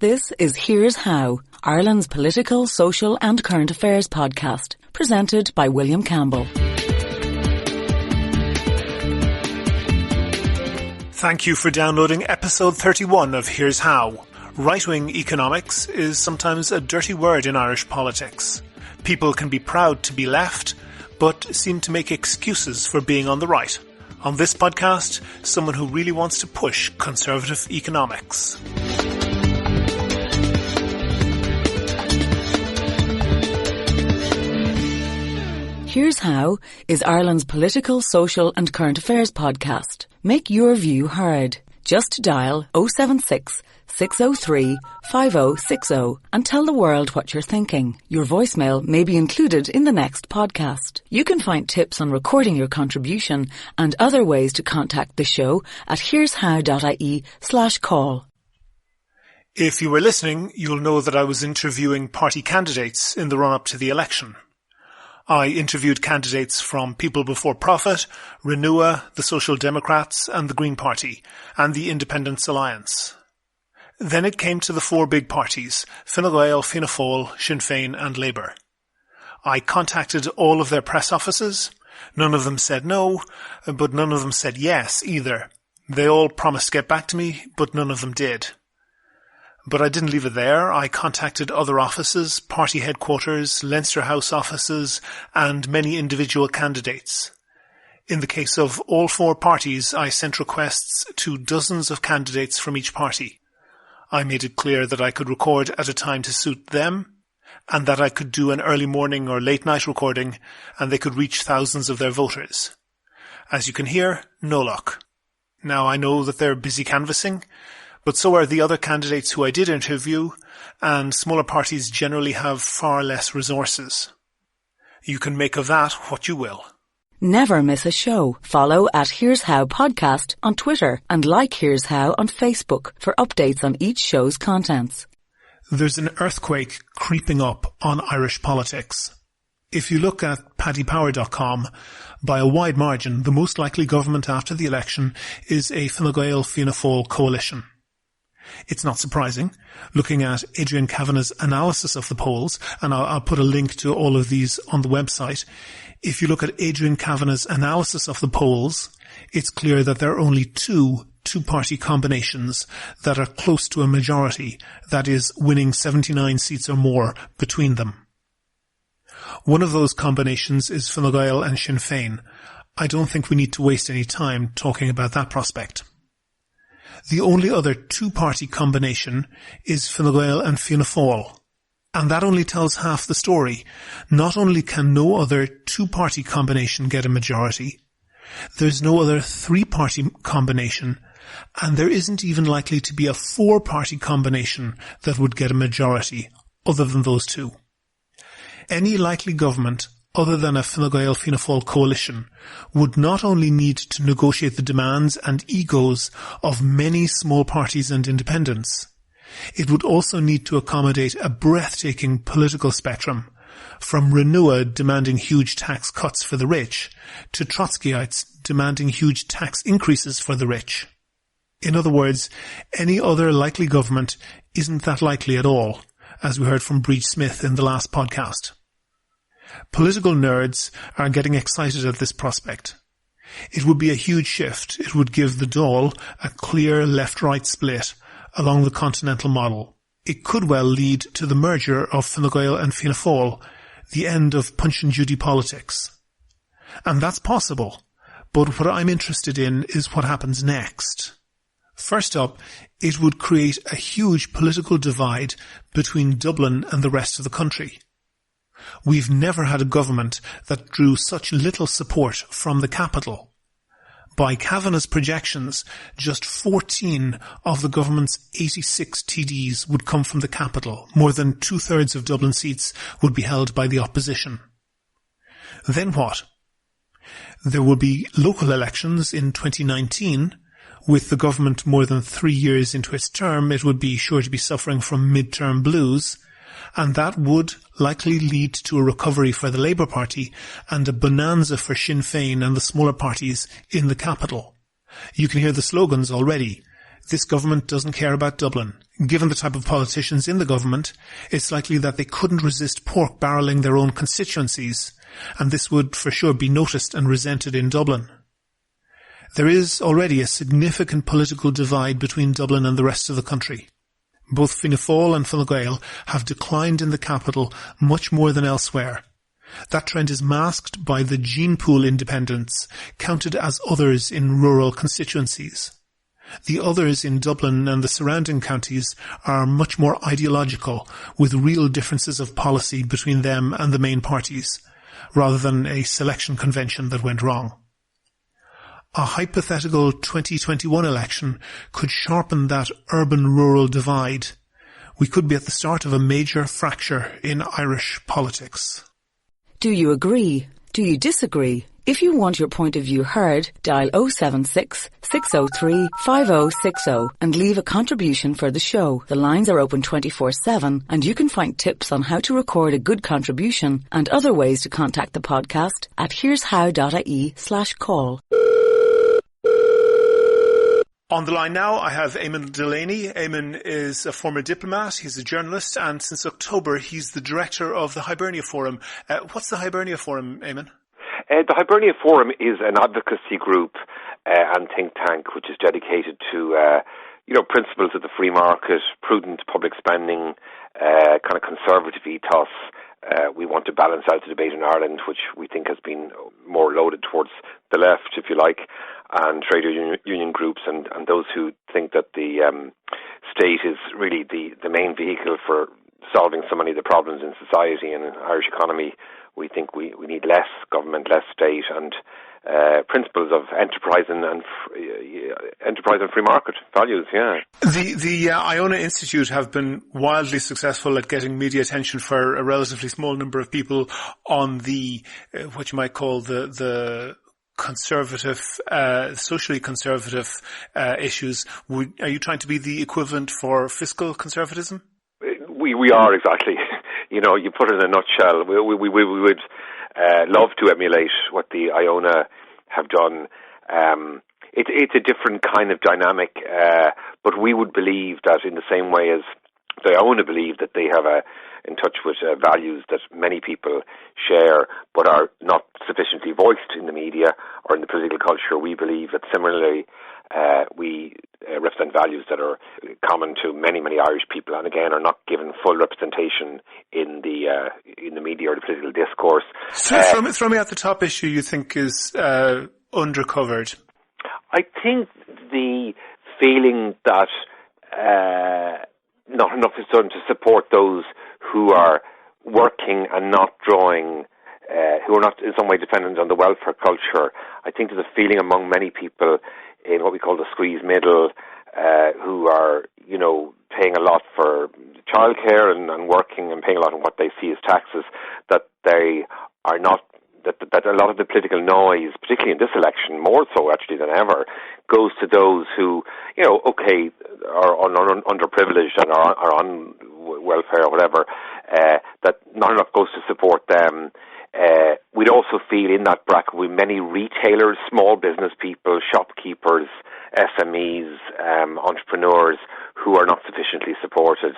This is Here's How, Ireland's political, social and current affairs podcast, presented by William Campbell. Thank you for downloading episode 31 of Here's How. Right-wing economics is sometimes a dirty word in Irish politics. People can be proud to be left, but seem to make excuses for being on the right. On this podcast, someone who really wants to push conservative economics. Here's How is Ireland's political, social and current affairs podcast. Make your view heard. Just dial 076 603 5060 and tell the world what you're thinking. Your voicemail may be included in the next podcast. You can find tips on recording your contribution and other ways to contact the show at here'show.ie/call. If you were listening, you'll know that I was interviewing party candidates in the run-up to the election. I interviewed candidates from People Before Profit, Renua, the Social Democrats and the Green Party, and the Independence Alliance. Then it came to the four big parties, Fine Gael, Fianna Fáil, Sinn Féin and Labour. I contacted all of their press offices. None of them said no, but none of them said yes either. They all promised to get back to me, but none of them did. But I didn't leave it there. I contacted other offices, party headquarters, Leinster House offices, and many individual candidates. In the case of all four parties, I sent requests to dozens of candidates from each party. I made it clear that I could record at a time to suit them, and that I could do an early morning or late night recording, and they could reach thousands of their voters. As you can hear, no luck. Now I know that they're busy canvassing, but so are the other candidates who I did interview, and smaller parties generally have far less resources. You can make of that what you will. Never miss a show. Follow at Here's How Podcast on Twitter and like Here's How on Facebook for updates on each show's contents. There's an earthquake creeping up on Irish politics. If you look at paddypower.com, by a wide margin, the most likely government after the election is a Fine Gael Fianna Fáil coalition. It's not surprising, looking at Adrian Kavanagh's analysis of the polls, and I'll put a link to all of these on the website. If you look at Adrian Kavanagh's analysis of the polls, it's clear that there are only two-party combinations that are close to a majority, that is, winning 79 seats or more between them. One of those combinations is Fine Gael and Sinn Féin. I don't think we need to waste any time talking about that prospect. The only other two-party combination is Fine Gael and Fianna Fáil. And that only tells half the story. Not only can no other two-party combination get a majority, there's no other three-party combination, and there isn't even likely to be a four-party combination that would get a majority other than those two. Any likely government other than a Fine Gael Fianna Fáil coalition would not only need to negotiate the demands and egos of many small parties and independents, it would also need to accommodate a breathtaking political spectrum, from Renua demanding huge tax cuts for the rich to Trotskyites demanding huge tax increases for the rich. In other words, any other likely government isn't that likely at all, as we heard from Breach Smith in the last podcast. Political nerds are getting excited at this prospect. It would be a huge shift. It would give the Dáil a clear left-right split along the continental model. It could well lead to the merger of Fine Gael and Fianna Fáil, the end of Punch and Judy politics. And that's possible, but what I'm interested in is what happens next. First up, it would create a huge political divide between Dublin and the rest of the country. We've never had a government that drew such little support from the capital. By Kavanagh's projections, just 14 of the government's 86 TDs would come from the capital. More than two-thirds of Dublin seats would be held by the opposition. Then what? There will be local elections in 2019. With the government more than 3 years into its term, it would be sure to be suffering from mid-term blues. And that would likely lead to a recovery for the Labour Party and a bonanza for Sinn Féin and the smaller parties in the capital. You can hear the slogans already. this government doesn't care about Dublin. Given the type of politicians in the government, it's likely that they couldn't resist pork barrelling their own constituencies, and this would for sure be noticed and resented in Dublin. There is already a significant political divide between Dublin and the rest of the country. Both Fianna Fáil and Fine Gael have declined in the capital much more than elsewhere. That trend is masked by the gene pool independents, counted as others in rural constituencies. The others in Dublin and the surrounding counties are much more ideological, with real differences of policy between them and the main parties, rather than a selection convention that went wrong. A hypothetical 2021 election could sharpen that urban-rural divide. We could be at the start of a major fracture in Irish politics. Do you agree? Do you disagree? If you want your point of view heard, dial 076 603 5060 and leave a contribution for the show. The lines are open 24/7 and you can find tips on how to record a good contribution and other ways to contact the podcast at here'show.ie/call. On the line now, I have Eamon Delaney. Eamon is a former diplomat, he's a journalist, and since October he's the director of the Hibernia Forum. What's the Hibernia Forum, Eamon? The Hibernia Forum is an advocacy group and think tank which is dedicated to principles of the free market, prudent public spending, kind of conservative ethos. We want to balance out the debate in Ireland, which we think has been more loaded towards the left, if you like, and trade union groups and those who think that the state is really the main vehicle for solving so many of the problems in society and in Irish economy. We think we need less government, less state, and principles of enterprise and free market values. Yeah. The Iona Institute have been wildly successful at getting media attention for a relatively small number of people on the what you might call the conservative, socially conservative issues. Are you trying to be the equivalent for fiscal conservatism? We are, exactly. You put it in a nutshell. We would love to emulate what the Iona have done. It's a different kind of dynamic, but we would believe that in the same way as the Iona believe that they have in touch with values that many people share but are not sufficiently voiced in the media or in the political culture, we believe that similarly we represent values that are common to many, many Irish people, and again are not given full representation in the media or the political discourse. So throw me out the top issue you think is undercovered. I think the feeling that not enough is done to support those who are working and not drawing, who are not in some way dependent on the welfare culture. I think there's a feeling among many people in what we call the squeeze middle, who are, paying a lot for childcare and working and paying a lot of what they see as taxes, that they are not, that a lot of the political noise, particularly in this election, more so actually than ever, goes to those who, are underprivileged and are on welfare or whatever, that not enough goes to support them. We'd also feel in that bracket with many retailers, small business people, shopkeepers, SMEs, entrepreneurs who are not sufficiently supported.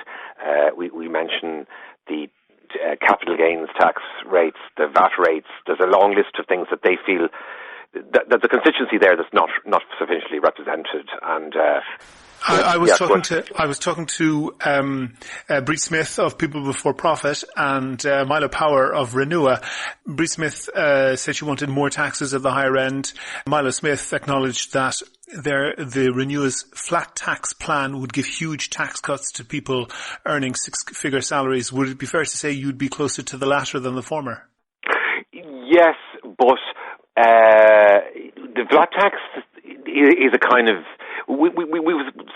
We mention the capital gains tax rates, the VAT rates. There's a long list of things that they feel that the constituency there that's not sufficiently represented. And I was talking to Brie Smith of People Before Profit and Milo Power of Renua. Brie Smith said she wanted more taxes at the higher end. Milo Smith acknowledged that the Renua's flat tax plan would give huge tax cuts to people earning six-figure salaries. Would it be fair to say you'd be closer to the latter than the former? Yes, but the flat tax is a kind of... We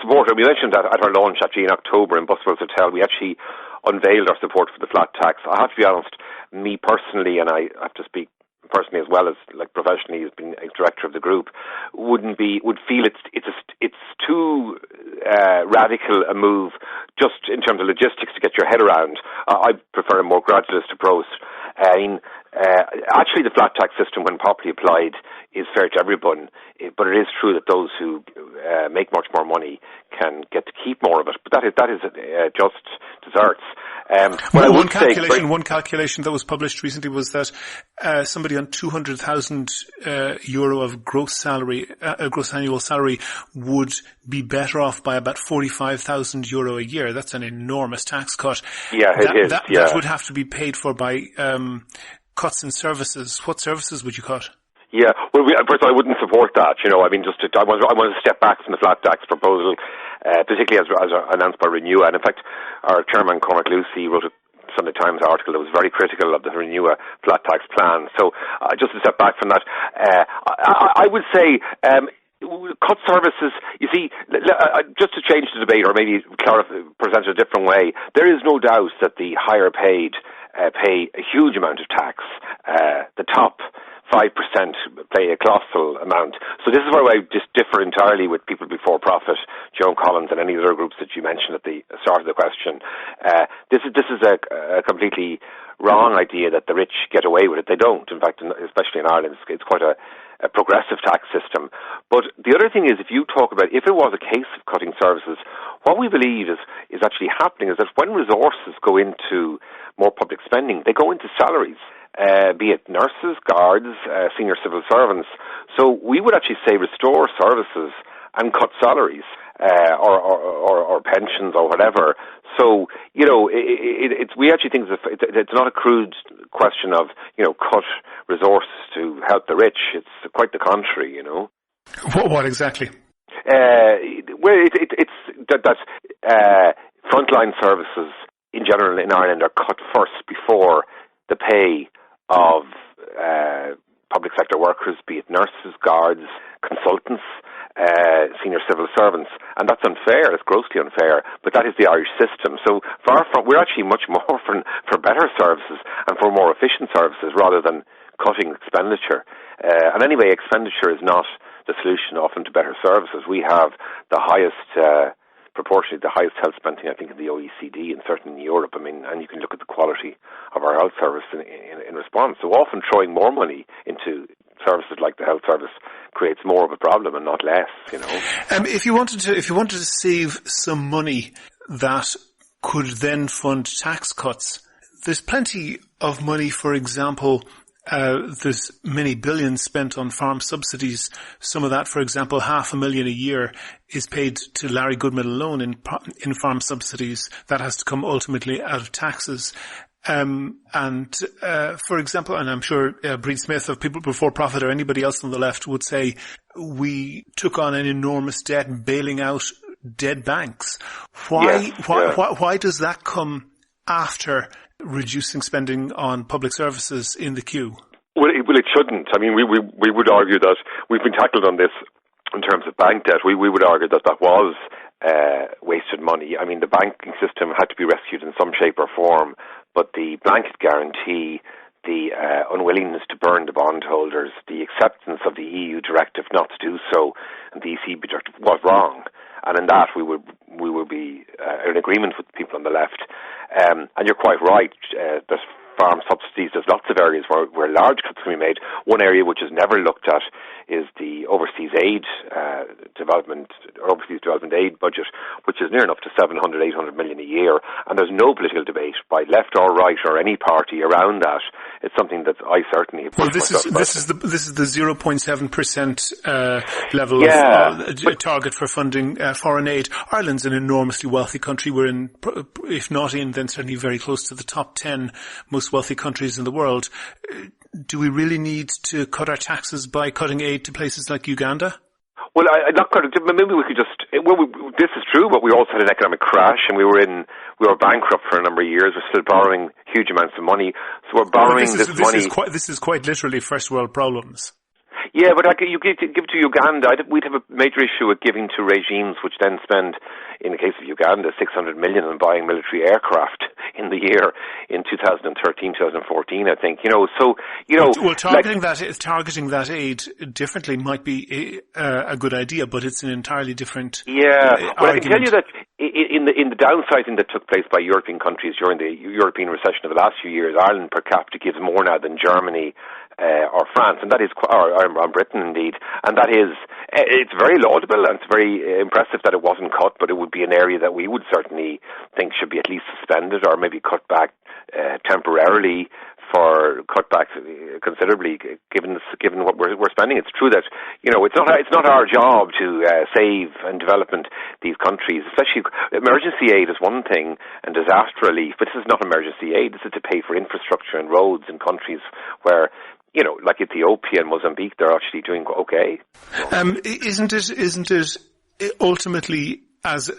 support it. We mentioned that at our launch actually in October in Buswell's Hotel. We actually unveiled our support for the flat tax. I have to be honest, me personally, and I have to speak personally as well as like professionally as being a director of the group, would feel it's too radical a move just in terms of logistics to get your head around. I prefer a more gradualist approach. Actually, the flat tax system, when properly applied, is fair to everyone. But it is true that those who make much more money can get to keep more of it. But that is just desserts. One calculation that was published recently was that somebody on €200,000 of gross annual salary would be better off by about €45,000 a year. That's an enormous tax cut. Yeah, That would have to be paid for by cuts in services. What services would you cut? Yeah, well, first of all, I wouldn't support that. I want to step back from the flat tax proposal, particularly as announced by Renewa. And in fact, our chairman, Cormac Lucy, wrote a Sunday Times article that was very critical of the Renewa flat tax plan. So just to step back from that, I would say cut services. You see, just to change the debate or maybe present it a different way, there is no doubt that the higher paid pay a huge amount of tax. The top 5% pay a colossal amount. So this is where I just differ entirely with People Before Profit, Joan Collins, and any other groups that you mentioned at the start of the question. This is a completely wrong idea that the rich get away with it. They don't. In fact, especially in Ireland, it's quite a progressive tax system. But the other thing is, if you talk about, if it was a case of cutting services, what we believe is actually happening is that when resources go into more public spending, they go into salaries. Be it nurses, guards, senior civil servants. So we would actually say restore services and cut salaries, or pensions or whatever. So, we actually think it's not a crude question of, cut resources to help the rich. It's quite the contrary, What exactly? Frontline services in general in Ireland are cut first before the pay of public sector workers, be it nurses, guards, consultants, senior civil servants, and that's unfair. It's grossly unfair, but that is the Irish system. So we're actually much more for better services and for more efficient services rather than cutting expenditure. And anyway, expenditure is not the solution often to better services. We have the highest proportionally the highest health spending, I think, in the OECD and certainly in Europe. I mean, and you can look at the quality of our health service in response. So often throwing more money into services like the health service creates more of a problem and not less, If you wanted to save some money that could then fund tax cuts, there's plenty of money. For example, there's many billions spent on farm subsidies. Some of that, for example, $500,000 a year is paid to Larry Goodman alone in farm subsidies. That has to come ultimately out of taxes. For example, and I'm sure Breed Smith of People Before Profit or anybody else on the left would say, we took on an enormous debt bailing out dead banks. Why does that come after reducing spending on public services in the queue? Well, it shouldn't. I mean, we would argue that we've been tackled on this in terms of bank debt. We would argue that was wasted money. I mean, the banking system had to be rescued in some shape or form, but the blanket guarantee, the unwillingness to burn the bondholders, the acceptance of the EU directive not to do so, and the ECB directive was wrong. And in that, we would be in agreement with people on the left. And you're quite right. There's farm subsidies. There's lots of areas where large cuts can be made. One area which is never looked at is the overseas development aid budget, which is near enough to 700-800 million a year. And there's no political debate by left or right or any party around that. It's something that I certainly have pushed myself about. This is the 0.7% level of target for funding foreign aid. Ireland's an enormously wealthy country. We're in, if not in, then certainly very close to the top 10 most wealthy countries in the world. Do we really need to cut our taxes by cutting aid to places like Uganda? Well, maybe we could just. This is true, but we also had an economic crash, and we were bankrupt for a number of years. We're still borrowing huge amounts of money, so we're borrowing this money. This is quite literally first world problems. Yeah, but you give to Uganda, we'd have a major issue with giving to regimes which then spend, in the case of Uganda, 600 million on buying military aircraft in the year in 2013, 2014, I think. Well, targeting that aid differently might be a good idea, but it's an entirely different. Yeah, well, I can tell you that in in the downsizing that took place by European countries during the European recession of the last few years, Ireland per capita gives more now than Germany or France, and that is, or Britain indeed, and that is, it's very laudable and it's very impressive that it wasn't cut, but it would be an area that we would certainly think should be at least suspended or maybe cut back temporarily, for cutbacks considerably, given what we're spending. It's true that it's not our job to save and development these countries. Especially emergency aid is one thing and disaster relief, but this is not emergency aid. This is to pay for infrastructure and roads in countries where, like Ethiopia and Mozambique, they're actually doing okay. Isn't it ultimately, as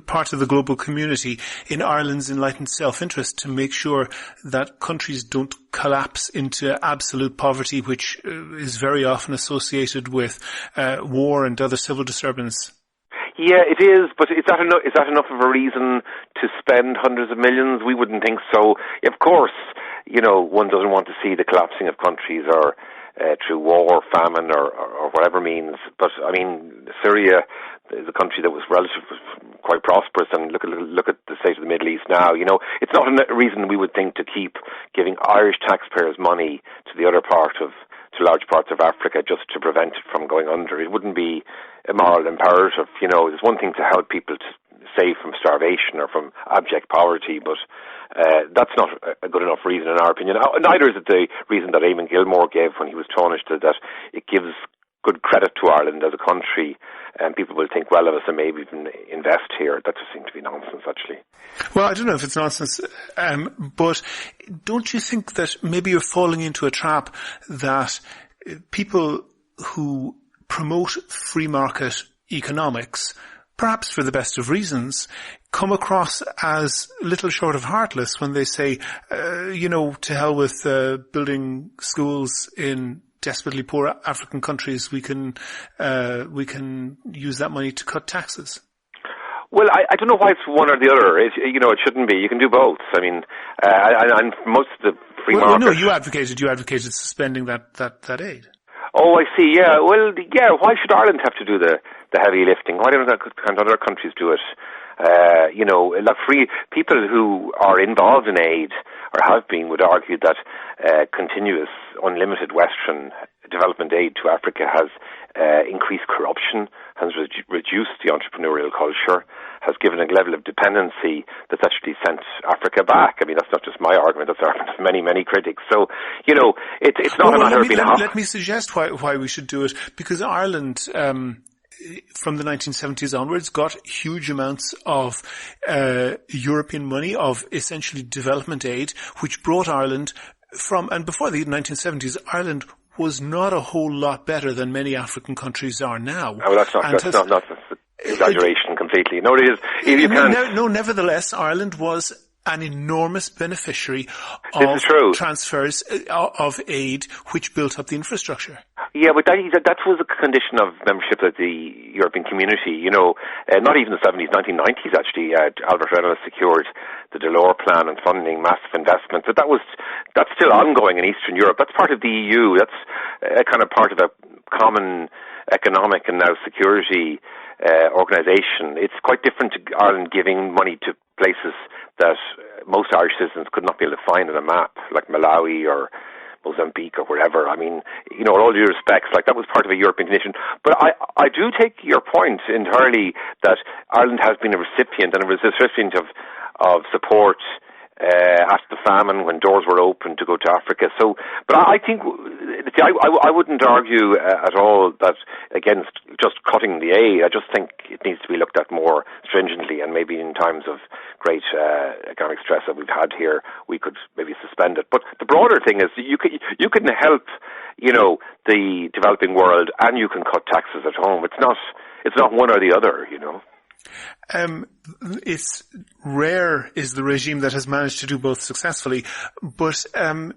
part of the global community, in Ireland's enlightened self-interest to make sure that countries don't collapse into absolute poverty, which is very often associated with war and other civil disturbance? Yeah, it is, but is that enough of a reason to spend hundreds of millions? We wouldn't think so. Of course, one doesn't want to see the collapsing of countries or through war, famine, or whatever means. But I mean, Syria is a country that was quite prosperous, and look at the state of the Middle East now. It's not a reason we would think to keep giving Irish taxpayers money to large parts of Africa just to prevent it from going under. It wouldn't be a moral imperative. It's one thing to help people to save from starvation or from abject poverty, but that's not a good enough reason in our opinion. Neither is it the reason that Eamon Gilmore gave when he was tarnished, that it gives good credit to Ireland as a country, and people will think well of us and maybe even invest here. That just seems to be nonsense, actually. Well, I don't know if it's nonsense, but don't you think that maybe you're falling into a trap that people who promote free market economics, perhaps for the best of reasons, come across as little short of heartless when they say, to hell with building schools in desperately poor African countries, we can use that money to cut taxes? Well, I don't know why it's one or the other. It shouldn't be. You can do both. I mean, and most of the free market. No, you advocated suspending that aid. Oh, I see. Yeah. Well, yeah. Why should Ireland have to do the heavy lifting? Why don't other countries do it? Free people who are involved in aid or have been would argue that continuous, unlimited Western development aid to Africa has increased corruption, has reduced the entrepreneurial culture, has given a level of dependency that's actually sent Africa back. I mean, that's not just my argument, that's the argument of many, many critics. So, it's not a matter of being let me suggest why we should do it, because Ireland, from the 1970s onwards, got huge amounts of European money, of essentially development aid, which brought Ireland and before the 1970s, Ireland was not a whole lot better than many African countries are now. Oh, that's not exaggeration completely. No, it is. Nevertheless, Ireland was an enormous beneficiary of transfers of aid, which built up the infrastructure. Yeah, but that was a condition of membership of the European community. Not even the 70s, 1990s actually. Albert Reynolds secured the Delors Plan and funding massive investments. But that's still ongoing in Eastern Europe. That's part of the EU. That's a kind of part of a common economic and now security organisation. It's quite different to Ireland giving money to places that most Irish citizens could not be able to find on a map, like Malawi or Mozambique or wherever. I mean, in all due respects, that was part of a European condition. But I do take your point entirely that Ireland has been a recipient, and it was a recipient of support after the famine when doors were open to go to Africa. So, but I think, I wouldn't argue at all that against just cutting the aid. I just think it needs to be looked at more stringently, and maybe in times of great economic stress that we've had here, we could maybe suspend it. But the broader thing is you can help, the developing world, and you can cut taxes at home. It's not one or the other, It's rare is the regime that has managed to do both successfully, but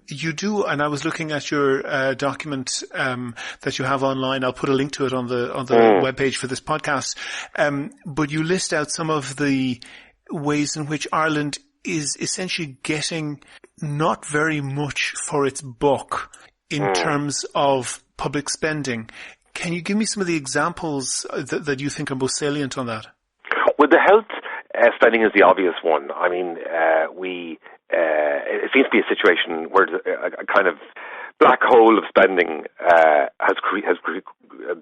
you do, and I was looking at your document that you have online. I'll put a link to it on the webpage for this podcast. But you list out some of the ways in which Ireland is essentially getting not very much for its buck in terms of public spending. Can you give me some of the examples that you think are most salient on that? Well, the health spending is the obvious one. I mean, it seems to be a situation where a kind of black hole of spending has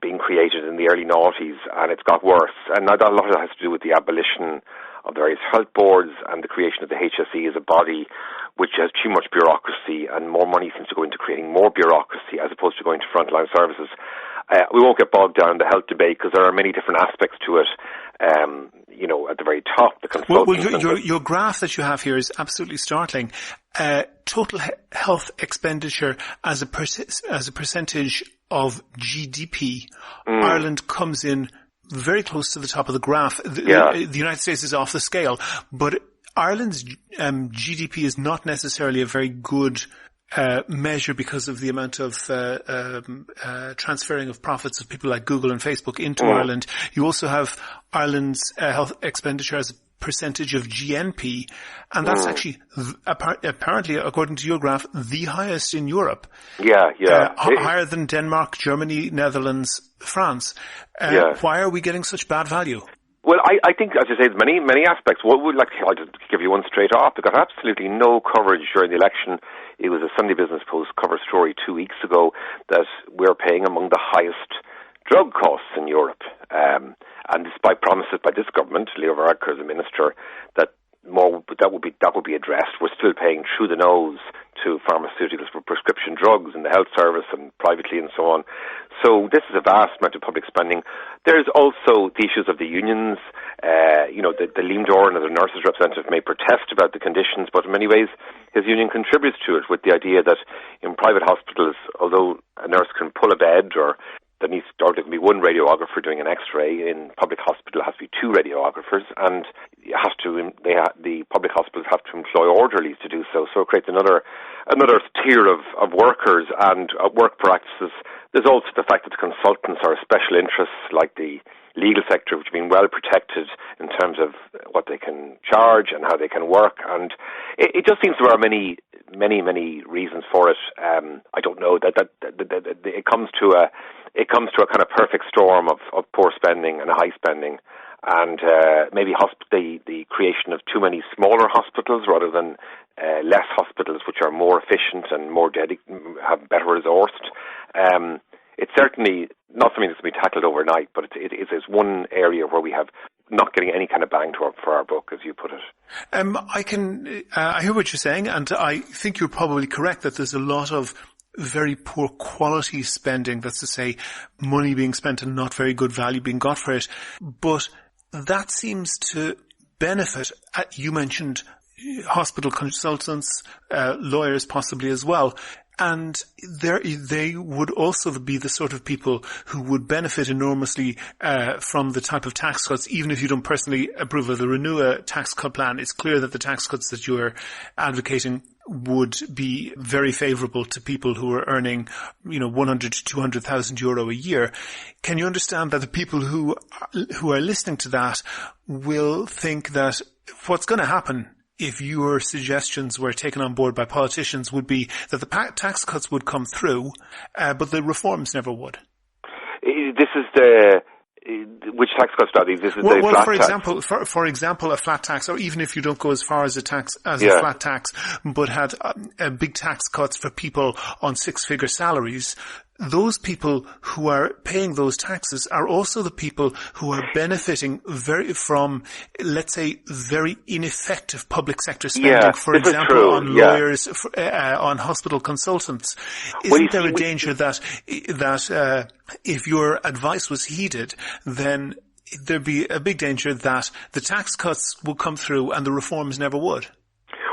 been created in the early noughties, and it's got worse. And a lot of it has to do with the abolition of the various health boards and the creation of the HSE as a body which has too much bureaucracy, and more money seems to go into creating more bureaucracy as opposed to going to frontline services. We won't get bogged down in the health debate because there are many different aspects to it. At the very top, the consultants. Well, your graph that you have here is absolutely startling. Total health expenditure as a percentage of GDP, Ireland comes in very close to the top of the graph. The United States is off the scale, but Ireland's GDP is not necessarily a very good measure because of the amount of transferring of profits of people like Google and Facebook into Ireland. You also have Ireland's health expenditure as a percentage of GNP, and that's actually apparently, according to your graph, the highest in Europe. Higher than Denmark, Germany, Netherlands, France. Why are we getting such bad value? Well, I think, as you say, there's many aspects. I'll just give you one straight off. It got absolutely no coverage during the election. It was a Sunday Business Post cover story 2 weeks ago that we're paying among the highest drug costs in Europe. And despite promises by this government, Leo Varadkar, the minister, that would be addressed, we're still paying through the nose to pharmaceuticals for prescription drugs in the health service and privately and so on. So this is a vast amount of public spending. There's also the issues of the unions. The Liam Doran, as a nurses representative, may protest about the conditions, but in many ways his union contributes to it with the idea that in private hospitals, although a nurse can pull a bed or there can be one radiographer doing an X-ray. In public hospital, it has to be two radiographers, and the public hospitals have to employ orderlies to do so. So it creates another tier of workers and work practices. There's also the fact that the consultants are special interests, like the legal sector, which have been well protected in terms of what they can charge and how they can work. And it just seems there are many reasons for it. I don't know that it comes to a kind of perfect storm of poor spending and high spending, and maybe the creation of too many smaller hospitals rather than less hospitals which are more efficient and have better resourced. It's certainly not something that's going to be tackled overnight, but it is one area where we have not getting any kind of bang for our buck, as you put it. I hear what you're saying, and I think you're probably correct that there's a lot of very poor quality spending, that's to say, money being spent and not very good value being got for it. But that seems to benefit, you mentioned hospital consultants, lawyers possibly as well. And they would also be the sort of people who would benefit enormously from the type of tax cuts, even if you don't personally approve of the Renua tax cut plan. It's clear that the tax cuts that you're advocating would be very favourable to people who are earning, 100 to 200,000 euro a year. Can you understand that the people who are listening to that will think that what's going to happen if your suggestions were taken on board by politicians would be that the tax cuts would come through, but the reforms never would? This is which tax cuts are these? This is the flat tax. For example, a flat tax, or even if you don't go as far as a flat tax, but had big tax cuts for people on six-figure salaries. Those people who are paying those taxes are also the people who are benefiting from, let's say, very ineffective public sector spending, for example, on lawyers, on hospital consultants. Isn't there a danger that if your advice was heeded, then there'd be a big danger that the tax cuts will come through and the reforms never would?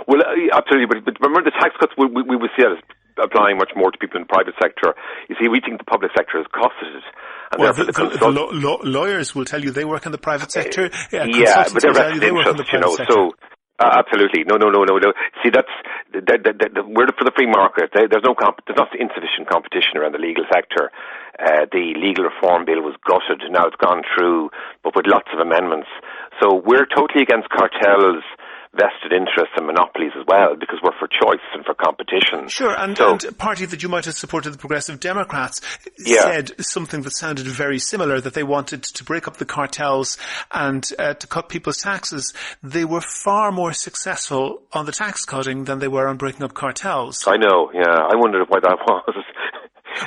Well, absolutely. But remember, the tax cuts, we would see that as applying much more to people in the private sector. You see, we think the public sector is costed. And the lawyers will tell you they work in the private sector. But they're vested interests, so absolutely. No. See, we're for the free market. There's not insufficient competition around the legal sector. The legal reform bill was gutted. Now it's gone through, but with lots of amendments. So we're totally against cartels vested interests and monopolies as well, because we're for choice and for competition. Sure, and a party that you might have supported, the Progressive Democrats, said something that sounded very similar, that they wanted to break up the cartels and to cut people's taxes. They were far more successful on the tax cutting than they were on breaking up cartels. I know, yeah. I wondered why that was.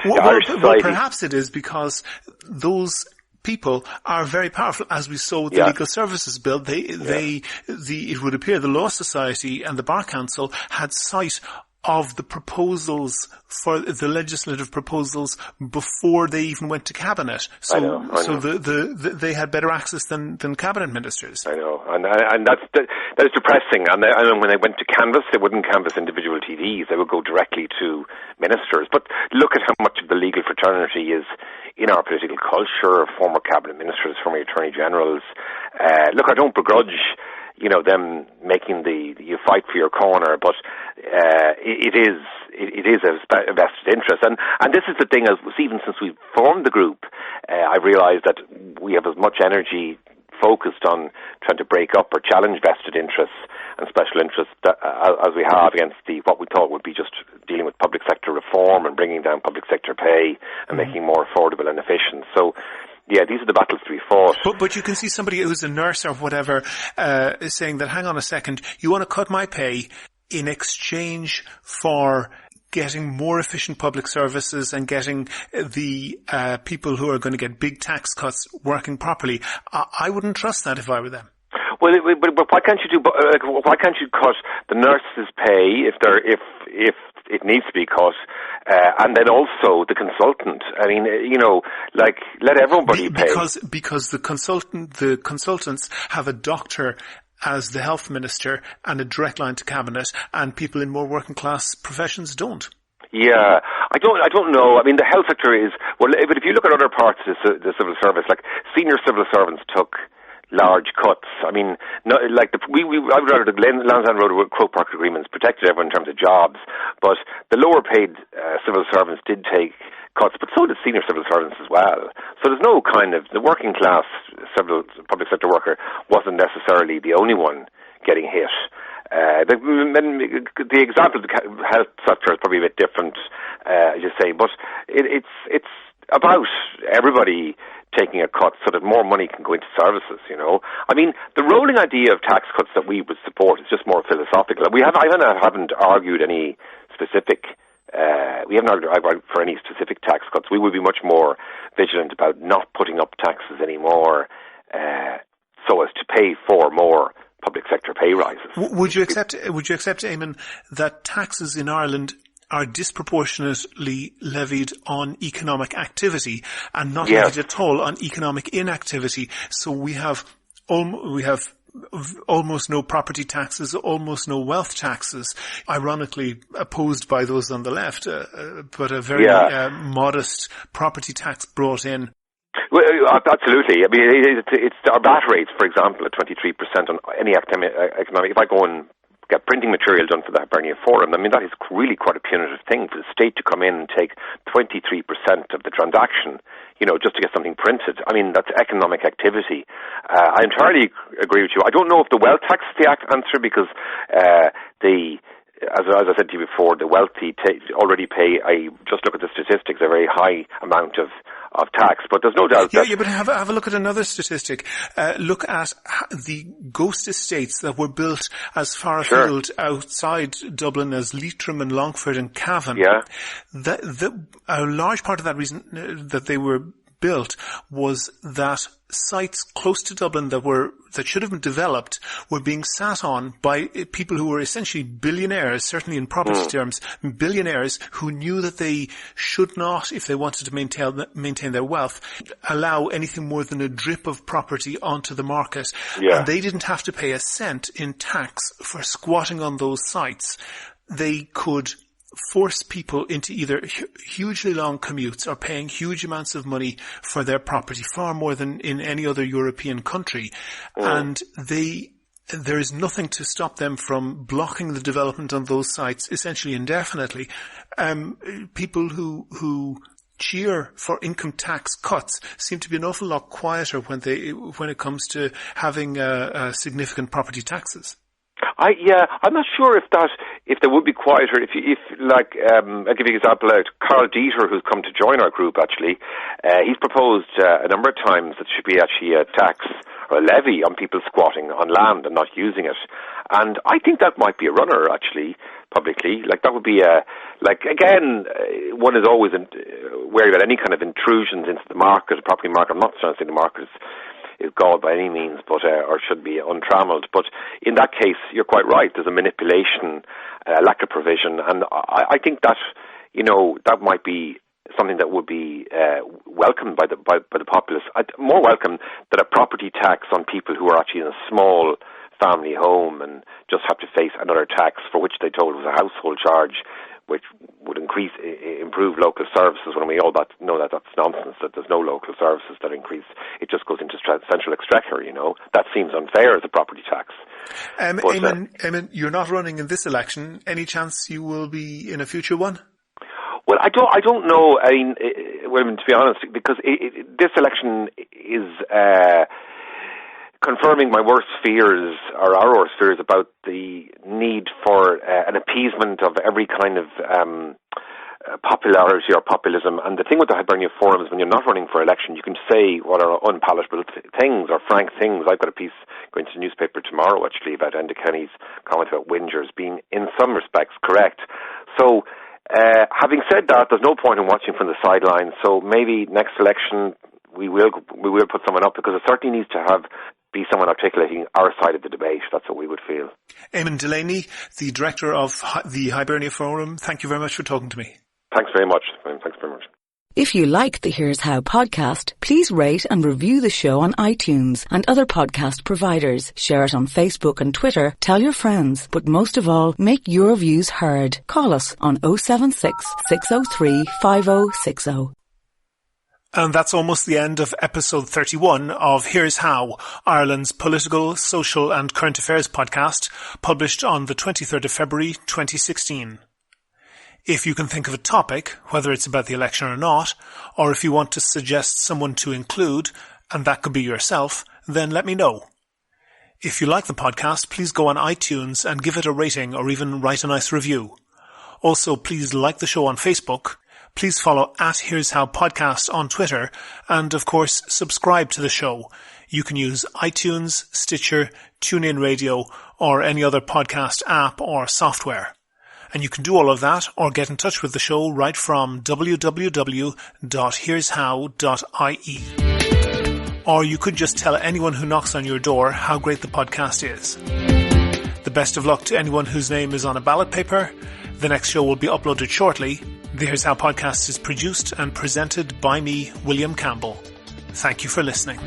Well, perhaps it is because those people are very powerful, as we saw with the Legal Services Bill. It would appear the Law Society and the Bar Council had sight of the proposals, for the legislative proposals, before they even went to cabinet. So, I know. They had better access than cabinet ministers. I know, and that is depressing. And when they went to canvass, they wouldn't canvass individual TDs; they would go directly to ministers. But look at how much of the legal fraternity is in our political culture: former cabinet ministers, former attorney generals. Look, I don't begrudge them making you fight for your corner, but it is a vested interest. And this is the thing, even since we formed the group, I've realised that we have as much energy focused on trying to break up or challenge vested interests and special interests as we have against what we thought would be just dealing with public sector reform and bringing down public sector pay and making more affordable and efficient. So, yeah, these are the battles to be fought. But you can see somebody who's a nurse or whatever is saying that, hang on a second, you want to cut my pay in exchange for getting more efficient public services and getting the people who are going to get big tax cuts working properly. I wouldn't trust that if I were them. Well, but why can't you why can't you cut the nurses' pay if it needs to be cut, and then also the consultant? I mean, let everybody pay. Because the consultants have a doctor as the health minister and a direct line to cabinet, and people in more working class professions don't. Yeah, I don't know. I mean, the health sector is, but if you look at other parts of the civil service, like senior civil servants took large cuts. I mean, I would rather the Lansdowne Road Croke Park agreements protected everyone in terms of jobs, but the lower paid civil servants did take cuts, but so did senior civil servants as well. So there's no the working class public sector worker wasn't necessarily the only one getting hit. The example of the health sector is probably a bit different, as you say, but it's about everybody taking a cut so that more money can go into services, I mean, the rolling idea of tax cuts that we would support is just more philosophical. I haven't argued any specific, we haven't argued for any specific tax cuts. We would be much more vigilant about not putting up taxes anymore, so as to pay for more public sector pay rises. Would you accept, Eamon, that taxes in Ireland are disproportionately levied on economic activity and not levied at all on economic inactivity? So we have almost no property taxes, almost no wealth taxes, ironically opposed by those on the left, but a very modest property tax brought in. Well, absolutely. I mean, it's our VAT rates, for example, at 23% on any economic. If I go and get printing material done for the Hibernia Forum, I mean, that is really quite a punitive thing for the state to come in and take 23% of the transaction, just to get something printed. I mean, that's economic activity. I entirely agree with you. I don't know if the wealth tax is the answer, because as I said to you before, the wealthy already pay, just look at the statistics, a very high amount of tax, but there's no doubt that... Yeah, but have a look at another statistic. Look at the ghost estates that were built as far afield outside Dublin as Leitrim and Longford and Cavan. Yeah. A large part of that reason that they were built was that sites close to Dublin that should have been developed were being sat on by people who were essentially billionaires, certainly in property terms, billionaires who knew that they should not, if they wanted to maintain their wealth, allow anything more than a drip of property onto the market. Yeah. And they didn't have to pay a cent in tax for squatting on those sites. They could force people into either hugely long commutes or paying huge amounts of money for their property, far more than in any other European country. And there is nothing to stop them from blocking the development on those sites essentially indefinitely. People who cheer for income tax cuts seem to be an awful lot quieter when it comes to having significant property taxes. I'm not sure if they would be quieter. If I'll give you an example. Carl Dieter, who's come to join our group, actually, he's proposed a number of times that should be actually a tax or a levy on people squatting on land and not using it. And I think that might be a runner, actually, publicly. Like, that would be one is always wary about any kind of intrusions into the market, the property market. I'm not trying to say the market is God by any means, but or should be untrammeled. But in that case, you're quite right. There's a manipulation, lack of provision, and I think that that might be something that would be welcomed by the populace. More welcome than a property tax on people who are actually in a small family home and just have to face another tax for which they told was a household charge, which would improve local services, when we all know that that's nonsense, that there's no local services that increase. It just goes into central exchequer, That seems unfair as a property tax. Eamon, you're not running in this election. Any chance you will be in a future one? Well, I don't know. I mean, to be honest, because this election is confirming my worst fears, or our worst fears, about the need for an appeasement of every kind of popularity or populism. And the thing with the Hibernia Forum is, when you're not running for election, you can say what are unpalatable things or frank things. I've got a piece going to the newspaper tomorrow, actually, about Enda Kenny's comment about whingers being, in some respects, correct. So, having said that, there's no point in watching from the sidelines. So maybe next election we will put someone up, because it certainly needs to be someone articulating our side of the debate. That's what we would feel. Eamon Delaney, the director of the Hibernia Forum, thank you very much for talking to me. Thanks very much. Thanks very much. If you like the Here's How podcast, please rate and review the show on iTunes and other podcast providers. Share it on Facebook and Twitter. Tell your friends. But most of all, make your views heard. Call us on 076 603 5060. And that's almost the end of episode 31 of Here's How, Ireland's political, social and current affairs podcast, published on the 23rd of February 2016. If you can think of a topic, whether it's about the election or not, or if you want to suggest someone to include, and that could be yourself, then let me know. If you like the podcast, please go on iTunes and give it a rating or even write a nice review. Also, please like the show on Facebook. Please follow @Here'sHowPodcast on Twitter, and of course, subscribe to the show. You can use iTunes, Stitcher, TuneIn Radio, or any other podcast app or software. And you can do all of that or get in touch with the show right from www.here'show.ie. Or you could just tell anyone who knocks on your door how great the podcast is. The best of luck to anyone whose name is on a ballot paper. The next show will be uploaded shortly. The Here's How podcast is produced and presented by me, William Campbell. Thank you for listening.